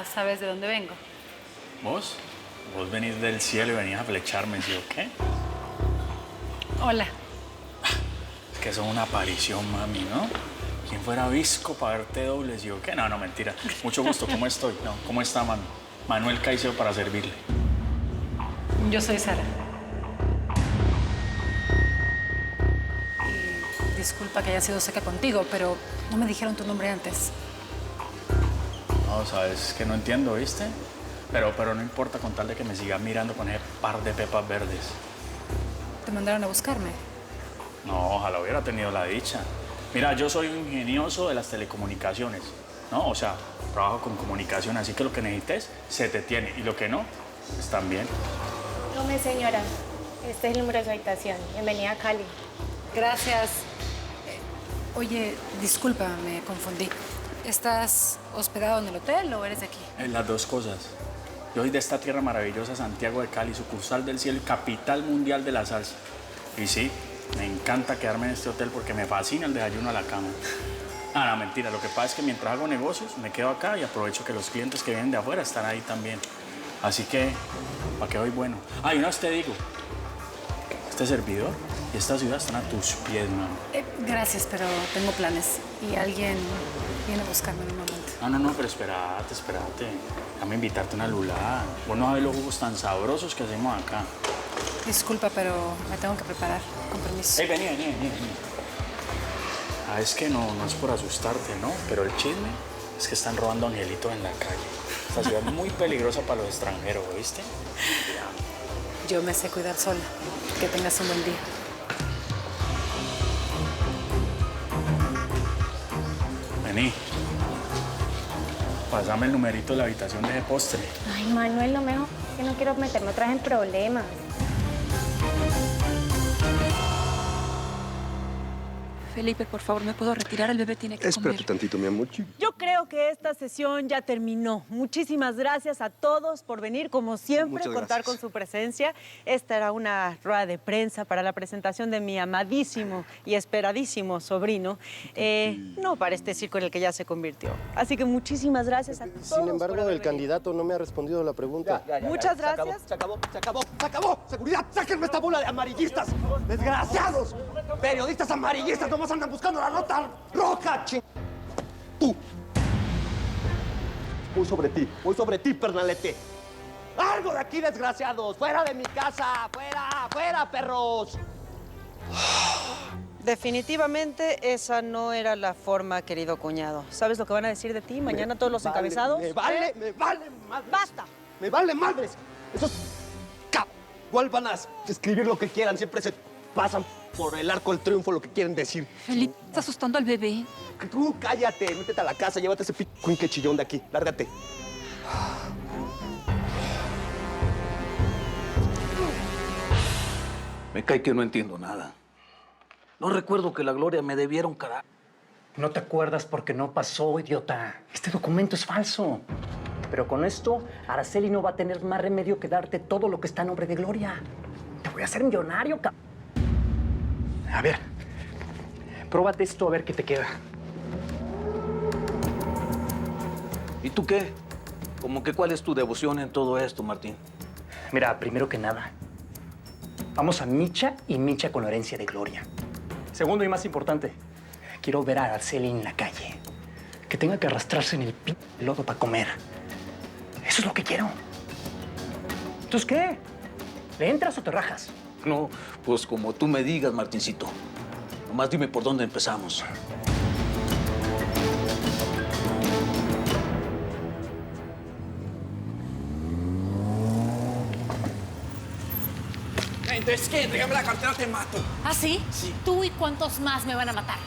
ya sabes de dónde vengo. ¿Vos? Vos venís del cielo y venís a flecharme, ¿sí o qué? Hola. Es que sos una aparición, mami, ¿no? ¿Quién fuera visco para verte doble, sí o qué? No, no, mentira. Mucho gusto, ¿cómo estoy? No, ¿cómo está, mami? Manuel Caicedo para servirle. Yo soy Sara. Y disculpa que haya sido seca contigo, pero no me dijeron tu nombre antes. No, sabes que no entiendo, ¿viste? Pero no importa con tal de que me sigas mirando con ese par de pepas verdes. ¿Te mandaron a buscarme? No, ojalá hubiera tenido la dicha. Mira, yo soy un ingenioso de las telecomunicaciones, ¿no? O sea, trabajo con comunicación, así que lo que necesites se te tiene. Y lo que no, pues también. Tome, señora. Este es el número de su habitación. Bienvenida a Cali. Gracias. Oye, disculpa, me confundí. ¿Estás hospedado en el hotel o eres de aquí? Las dos cosas. Yo soy de esta tierra maravillosa, Santiago de Cali, sucursal del cielo y capital mundial de la salsa. Y sí, me encanta quedarme en este hotel porque me fascina el desayuno a la cama. Ah, no, mentira. Lo que pasa es que mientras hago negocios, me quedo acá y aprovecho que los clientes que vienen de afuera están ahí también. Así que, ¿para qué hoy bueno? Ah, y una vez te digo, este servidor y esta ciudad están a tus pies, mano. Gracias, pero tengo planes y alguien viene a buscarme en un momento. No, pero espérate. Déjame invitarte a una lulada. Vos no sabés los jugos tan sabrosos que hacemos acá. Disculpa, pero me tengo que preparar. Con permiso. Vení. Ah, es que no es por asustarte, ¿no? Pero el chisme es que están robando angelitos en la calle. Esta ciudad es muy peligrosa para los extranjeros, ¿viste? Yo me sé cuidar sola. Que tengas un buen día. Vení. Pásame el numerito de la habitación de ese postre. Ay, Manuel, lo mejor es que no quiero meterme otra vez en problemas. Felipe, por favor, ¿me puedo retirar? El bebé tiene que Espérate comer. tantito, mi amor. Yo creo que esta sesión ya terminó. Muchísimas gracias a todos por venir, como siempre, Muchas contar gracias. con su presencia. Esta era una rueda de prensa para la presentación de mi amadísimo y esperadísimo sobrino, no para este circo en el que ya se convirtió. Así que muchísimas gracias a todos. Sin embargo, por haber el venido. candidato no me ha respondido a la pregunta. Muchas gracias. Se acabó. ¡Seguridad! ¡Sáquenme esta bola de amarillistas! ¡Desgraciados! ¡Periodistas amarillistas! ¡Nomás andan buscando la nota roja, ching! ¡Tú! Voy sobre ti, pernalete. ¡Largo de aquí, desgraciados! ¡Fuera de mi casa! ¡Fuera, perros! Definitivamente esa no era la forma, querido cuñado. ¿Sabes lo que van a decir de ti mañana todos los encabezados? Me vale madres. ¡Basta! ¡Me vale madres! Esos igual van a escribir lo que quieran, siempre se pasan por el arco del triunfo lo que quieren decir. Felipe, está asustando al bebé. Tú cállate, métete a la casa, llévate ese que chillón de aquí, lárgate. Me cae que no entiendo nada. No recuerdo que la Gloria me debiera un carajo. No te acuerdas porque no pasó, idiota. Este documento es falso. Pero con esto, Araceli no va a tener más remedio que darte todo lo que está a nombre de Gloria. Te voy a hacer millonario, A ver, pruébate esto a ver qué te queda. ¿Y tú qué? ¿Cómo que cuál es tu devoción en todo esto, Martín? Mira, primero que nada, vamos a Micha y Micha con la herencia de Gloria. Segundo y más importante, quiero ver a Araceli en la calle. Que tenga que arrastrarse en el lodo para comer. Eso es lo que quiero. ¿Entonces qué? ¿Le entras o te rajas? No, pues como tú me digas, Martincito. Nomás dime por dónde empezamos. Entonces, ¿qué? Entrégame la cartera, te mato. ¿Ah, sí? Sí. ¿Tú y cuántos más me van a matar?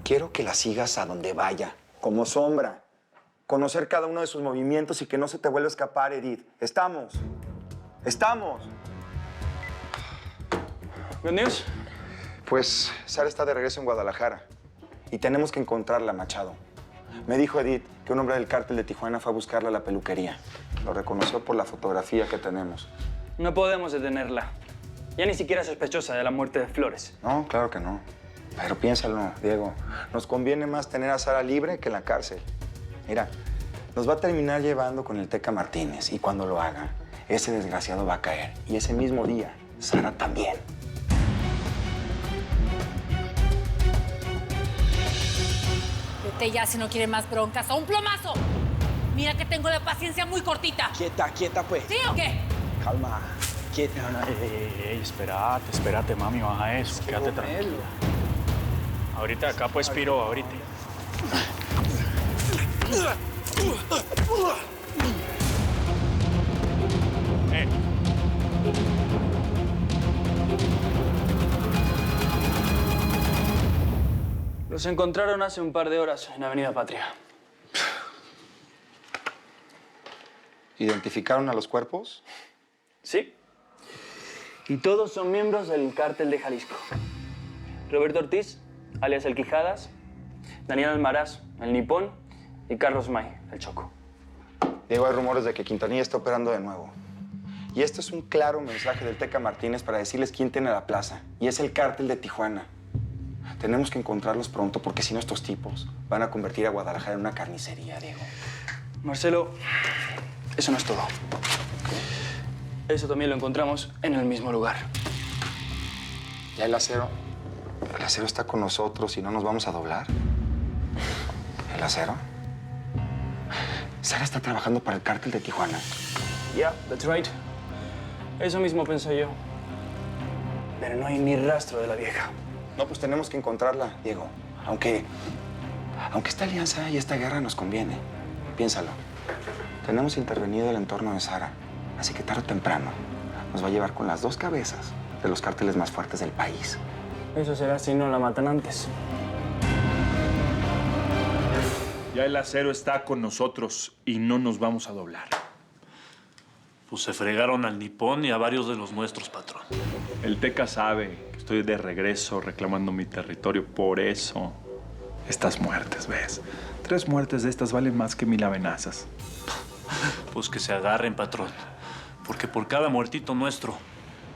Quiero que la sigas a donde vaya, como sombra. Conocer cada uno de sus movimientos y que no se te vuelva a escapar, Edith. ¿Estamos? Good news. Pues Sara está de regreso en Guadalajara y tenemos que encontrarla, Machado. Me dijo Edith que un hombre del cártel de Tijuana fue a buscarla a la peluquería. Lo reconoció por la fotografía que tenemos. No podemos detenerla. Ya ni siquiera es sospechosa de la muerte de Flores. No, claro que no. Pero piénsalo, Diego. Nos conviene más tener a Sara libre que en la cárcel. Mira, nos va a terminar llevando con el Teca Martínez. Y cuando lo haga, ese desgraciado va a caer. Y ese mismo día, Sara también. Vete ya si no quiere más broncas. ¡A un plomazo! Mira que tengo la paciencia muy cortita. Quieta, pues. ¿Sí o qué? Calma, quieta. Ey, espérate, mami, baja eso. Quédate tranquila. Ahorita acá, pues, Piro, ahorita. Los encontraron hace un par de horas en Avenida Patria. ¿Identificaron a los cuerpos? Sí. Y todos son miembros del Cártel de Jalisco. Roberto Ortiz, alias El Quijadas, Daniel Almaraz, el Nipón, y Carlos May, el Choco. Diego, hay rumores de que Quintanilla está operando de nuevo. Y esto es un claro mensaje del Teca Martínez para decirles quién tiene la plaza. Y es el Cártel de Tijuana. Tenemos que encontrarlos pronto porque si no estos tipos van a convertir a Guadalajara en una carnicería, Diego. Marcelo, eso no es todo. Eso también lo encontramos en el mismo lugar. ¿Ya el acero? ¿El acero está con nosotros y no nos vamos a doblar? ¿El acero? Sara está trabajando para el Cártel de Tijuana. Yeah, that's right. Eso mismo pensé yo. Pero no hay ni rastro de la vieja. No, pues tenemos que encontrarla, Diego. Aunque esta alianza y esta guerra nos conviene. Piénsalo. Tenemos intervenido el entorno de Sara. Así que tarde o temprano nos va a llevar con las dos cabezas de los cárteles más fuertes del país. Eso será si no la matan antes. Ya el acero está con nosotros y no nos vamos a doblar. Pues se fregaron al Nipón y a varios de los nuestros, patrón. El Teca sabe que estoy de regreso reclamando mi territorio. Por eso, estas muertes, ¿ves? 3 muertes de estas valen más que 1000 amenazas. Pues que se agarren, patrón. Porque por cada muertito nuestro,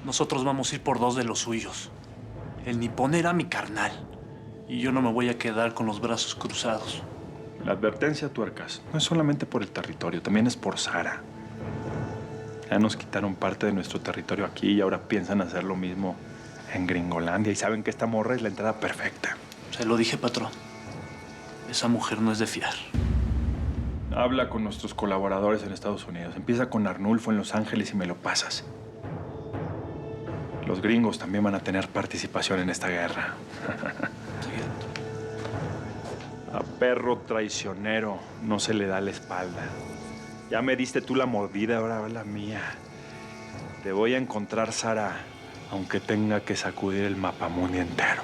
nosotros vamos a ir por 2 de los suyos. El Nipón era mi carnal. Y yo no me voy a quedar con los brazos cruzados. La advertencia, tuercas, no es solamente por el territorio, también es por Sara. Ya nos quitaron parte de nuestro territorio aquí y ahora piensan hacer lo mismo en Gringolandia. Y saben que esta morra es la entrada perfecta. Se lo dije, patrón. Esa mujer no es de fiar. Habla con nuestros colaboradores en Estados Unidos. Empieza con Arnulfo en Los Ángeles y me lo pasas. Los gringos también van a tener participación en esta guerra. A perro traicionero no se le da la espalda. Ya me diste tú la mordida, ahora va la mía. Te voy a encontrar, Sara, aunque tenga que sacudir el mapamundi entero.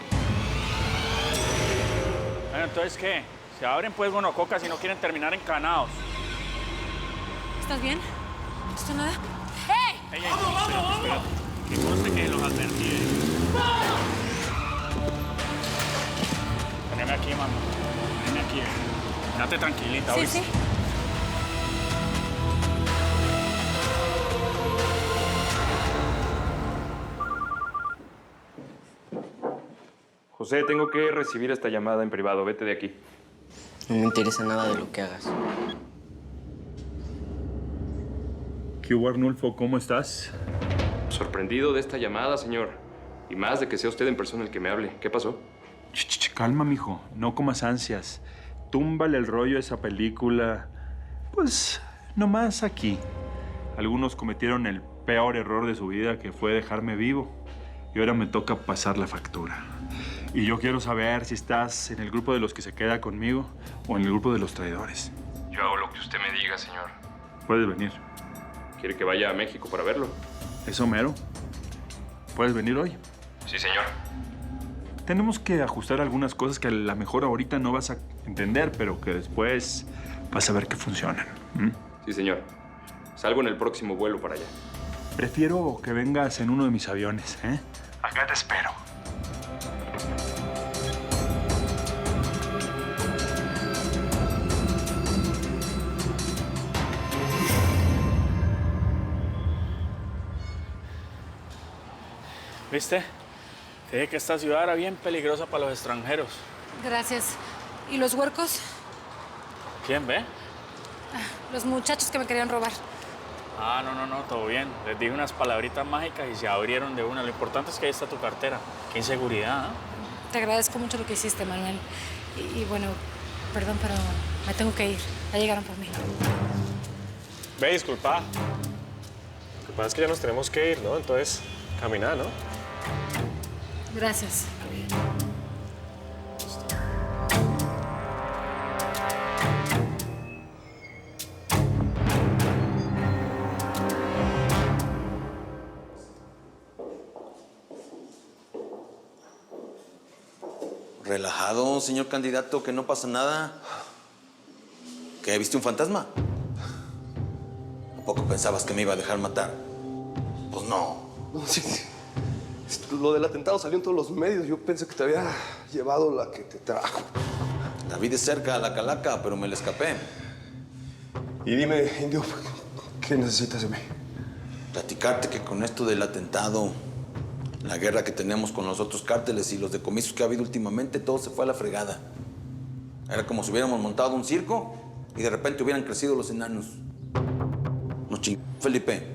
Bueno, entonces, ¿qué? Se abren pues gonococas y no quieren terminar encanados. ¿Estás bien? ¿No está nada? ¡Ey! Vamos! Que conste que los advertí. Veneme aquí, mamá. Veneme aquí. Quédate tranquilita, Sí, ¿oíste? sí. José, tengo que recibir esta llamada en privado. Vete de aquí. No me interesa nada de lo que hagas. ¿Qué hubo, Arnulfo? ¿Cómo estás? Sorprendido de esta llamada, señor. Y más de que sea usted en persona el que me hable. ¿Qué pasó? Calma, mijo. No comas ansias. Túmbale el rollo a esa película. Pues, nomás aquí. Algunos cometieron el peor error de su vida, que fue dejarme vivo. Y ahora me toca pasar la factura. Y yo quiero saber si estás en el grupo de los que se queda conmigo o en el grupo de los traidores. Yo hago lo que usted me diga, señor. Puedes venir. ¿Quiere que vaya a México para verlo? ¿Eso mero? ¿Puedes venir hoy? Sí, señor. Tenemos que ajustar algunas cosas que a lo mejor ahorita no vas a entender, pero que después vas a ver que funcionan. Sí, señor. Salgo en el próximo vuelo para allá. Prefiero que vengas en uno de mis aviones, ¿eh? Acá te espero. ¿Viste? Te dije que esta ciudad era bien peligrosa para los extranjeros. Gracias. ¿Y los huercos? ¿Quién ve? Los muchachos que me querían robar. Ah, no, todo bien. Les dije unas palabritas mágicas y se abrieron de una. Lo importante es que ahí está tu cartera. Qué inseguridad, ¿eh? Te agradezco mucho lo que hiciste, Manuel. Y bueno, perdón, pero me tengo que ir. Ya llegaron por mí. Ve, disculpa. Lo que pasa es que ya nos tenemos que ir, ¿no? Entonces, camina, ¿no? Gracias. Relajado, señor candidato, que no pasa nada. ¿Qué, viste un fantasma? ¿A poco pensabas que me iba a dejar matar? Pues no. Sí. Lo del atentado salió en todos los medios. Yo pensé que te había llevado la que te trajo. La vi de cerca a la calaca, pero me la escapé. Y dime, Indio, ¿qué necesitas de mí? Platicarte que con esto del atentado, la guerra que tenemos con los otros cárteles y los decomisos que ha habido últimamente, todo se fue a la fregada. Era como si hubiéramos montado un circo y de repente hubieran crecido los enanos. Nos chingó, Felipe.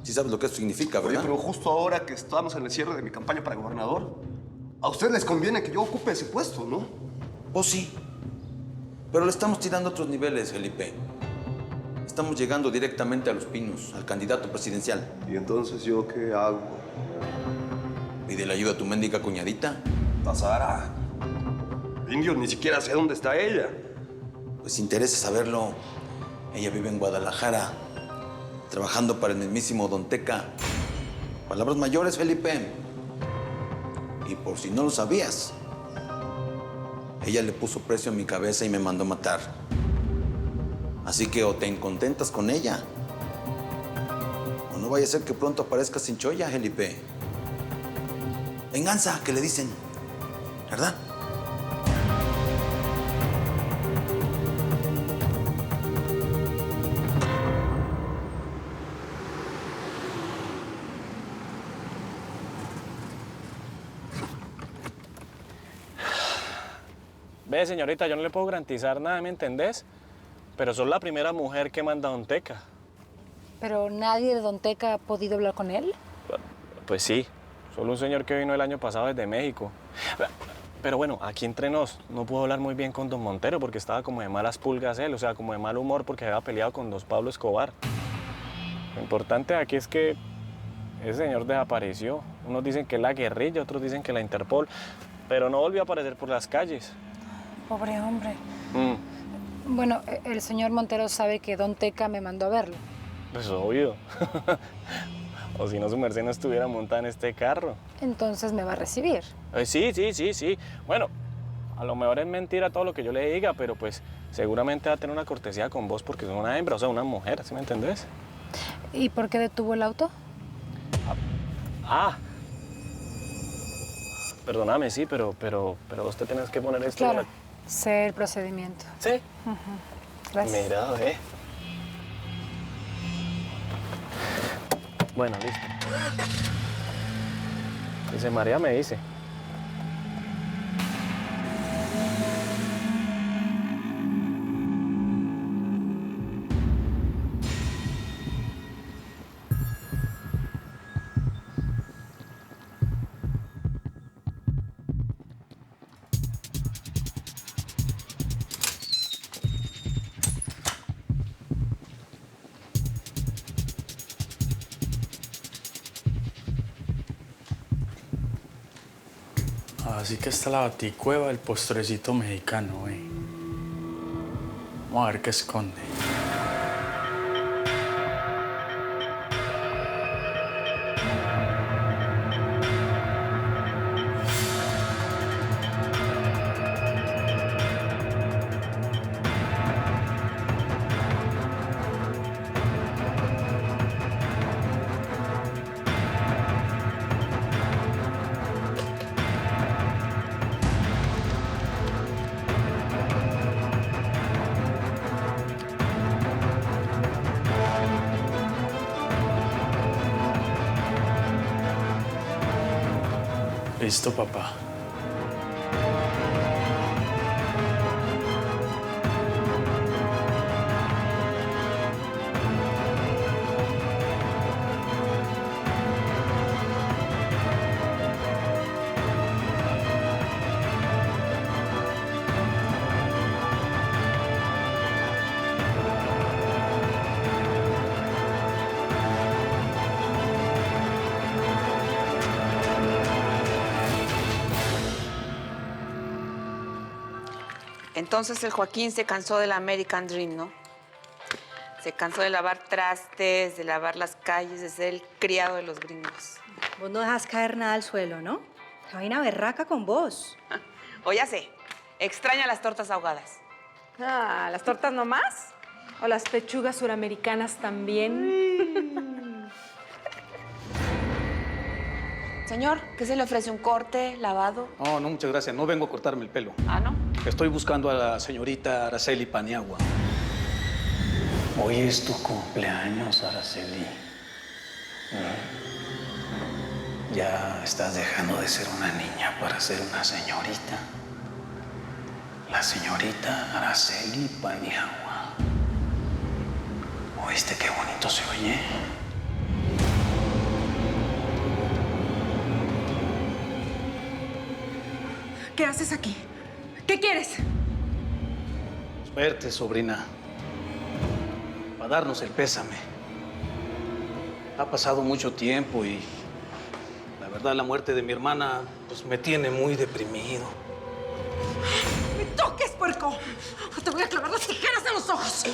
Sí sabes lo que eso significa, ¿verdad? Oye, pero justo ahora que estamos en el cierre de mi campaña para gobernador, a ustedes les conviene que yo ocupe ese puesto, ¿no? Pues sí. Pero le estamos tirando a otros niveles, Felipe. Estamos llegando directamente a Los Pinos, al candidato presidencial. ¿Y entonces yo qué hago? Pídele ayuda a tu mendiga cuñadita. A Sara. Indio, ni siquiera sé dónde está ella. Pues interesa saberlo. Ella vive en Guadalajara, trabajando para el mismísimo Don Teca. Palabras mayores, Felipe. Y por si no lo sabías, ella le puso precio a mi cabeza y me mandó matar. Así que o te incontentas con ella, o no vaya a ser que pronto aparezcas sin cholla, Felipe. Venganza, que le dicen, ¿verdad? Ve, señorita, yo no le puedo garantizar nada, ¿me entendés? Pero sos la primera mujer que manda a Don Teca. ¿Pero nadie de Don Teca ha podido hablar con él? Pues sí, solo un señor que vino el año pasado desde México. Pero bueno, aquí entre nos, no puedo hablar muy bien con Don Montero porque estaba como de malas pulgas él, o sea, como de mal humor porque había peleado con Don Pablo Escobar. Lo importante aquí es que ese señor desapareció. Unos dicen que es la guerrilla, otros dicen que la Interpol, pero no volvió a aparecer por las calles. Pobre hombre. Bueno, el señor Montero sabe que Don Teca me mandó a verlo. Pues obvio. O si no, su merced no estuviera montada en este carro. Entonces me va a recibir. Sí. Bueno, a lo mejor es mentira todo lo que yo le diga, pero pues seguramente va a tener una cortesía con vos porque es una hembra, o sea, una mujer, ¿sí me entendés? ¿Y por qué detuvo el auto? Perdóname, sí, pero vos te tenés que poner esto. Claro, sé el procedimiento. ¿Sí? Gracias. Mira, ve. Bueno, listo. Dice María, me dice. Así que está la baticueva del postrecito mexicano, güey. Vamos a ver qué esconde. Listo, papá. Entonces el Joaquín se cansó del American Dream, ¿no? Se cansó de lavar trastes, de lavar las calles, de ser el criado de los gringos. Vos no dejas caer nada al suelo, ¿no? Qué vaina berraca con vos. O ya sé, extraña las tortas ahogadas. Ah, ¿las tortas nomás? ¿O las pechugas suramericanas también? Señor, ¿qué se le ofrece? ¿Un corte, lavado? No, no, muchas gracias. No vengo a cortarme el pelo. Ah, ¿no? Estoy buscando a la señorita Araceli Paniagua. Hoy es tu cumpleaños, Araceli. Ya estás dejando de ser una niña para ser una señorita. La señorita Araceli Paniagua. ¿Oíste qué bonito se oye? ¿Qué haces aquí? ¿Qué quieres? Verte, sobrina. Para darnos el pésame. Ha pasado mucho tiempo y la verdad la muerte de mi hermana pues me tiene muy deprimido. ¡Me toques, puerco! ¡O te voy a clavar las tijeras en los ojos!